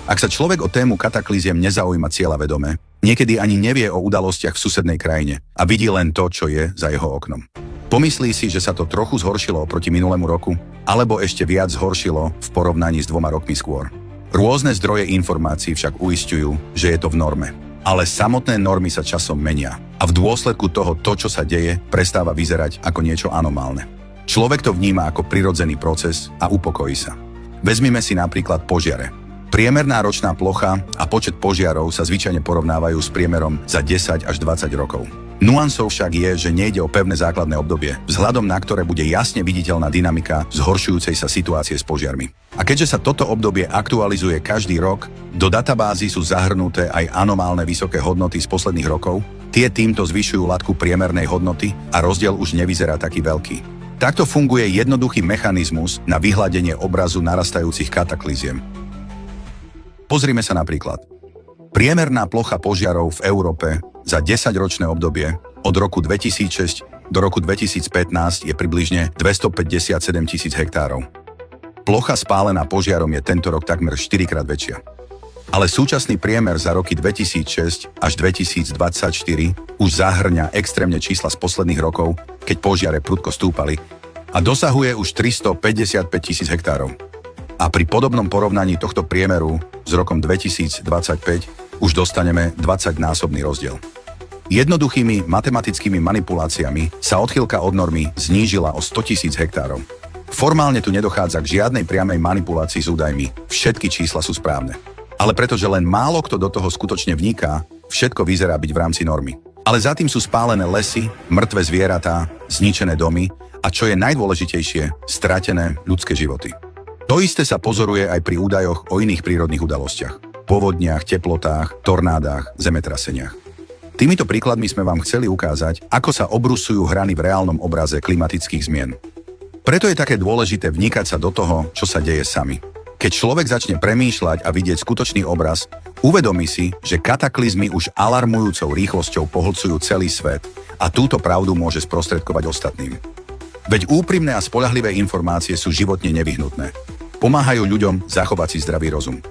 Ak sa človek o tému katakliziem nezaujíma cieľavedome, niekedy ani nevie o udalostiach v susednej krajine a vidí len to, čo je za jeho oknom. Pomyslí si, že sa to trochu zhoršilo oproti minulému roku, alebo ešte viac zhoršilo v porovnaní s 2 rokmi skôr. Rôzne zdroje informácií však uisťujú, že je to v norme. Ale samotné normy sa časom menia a v dôsledku toho to, čo sa deje, prestáva vyzerať ako niečo anomálne. Človek to vníma ako prirodzený proces a upokojí sa. Vezmime si napríklad požiare. Priemerná ročná plocha a počet požiarov sa zvyčajne porovnávajú s priemerom za 10 až 20 rokov. Nuansou však je, že nejde o pevné základné obdobie, vzhľadom na ktoré bude jasne viditeľná dynamika zhoršujúcej sa situácie s požiarmi. A keďže sa toto obdobie aktualizuje každý rok, do databázy sú zahrnuté aj anomálne vysoké hodnoty z posledných rokov, tie týmto zvyšujú latku priemernej hodnoty a rozdiel už nevyzerá taký veľký. Takto funguje jednoduchý mechanizmus na vyhladenie obrazu narastajúcich katakliziem. Pozrime sa napríklad. Priemerná plocha požiarov v Európe za 10-ročné obdobie od roku 2006 do roku 2015 je približne 257 000 hektárov. Plocha spálená požiarom je tento rok takmer 4-krát väčšia. Ale súčasný priemer za roky 2006 až 2024 už zahŕňa extrémne čísla z posledných rokov, keď požiare prudko stúpali a dosahuje už 355 000 hektárov. A pri podobnom porovnaní tohto priemeru s rokom 2025 už dostaneme 20-násobný rozdiel. Jednoduchými matematickými manipuláciami sa odchýlka od normy znížila o 100 000 hektárov. Formálne tu nedochádza k žiadnej priamej manipulácii s údajmi, všetky čísla sú správne. Ale pretože len málo kto do toho skutočne vniká, všetko vyzerá byť v rámci normy. Ale za tým sú spálené lesy, mŕtve zvieratá, zničené domy a čo je najdôležitejšie, stratené ľudské životy. To isté sa pozoruje aj pri údajoch o iných prírodných udalostiach. Povodniach, teplotách, tornádach, zemetraseniach. Týmito príkladmi sme vám chceli ukázať, ako sa obrusujú hrany v reálnom obraze klimatických zmien. Preto je také dôležité vnikať sa do toho, čo sa deje sami. Keď človek začne premýšľať a vidieť skutočný obraz, uvedomí si, že kataklizmy už alarmujúcou rýchlosťou pohlcujú celý svet a túto pravdu môže sprostredkovať ostatným. Veď úprimné a spoľahlivé informácie sú životne nevyhnutné. Pomáhajú ľuďom zachovať si zdravý rozum.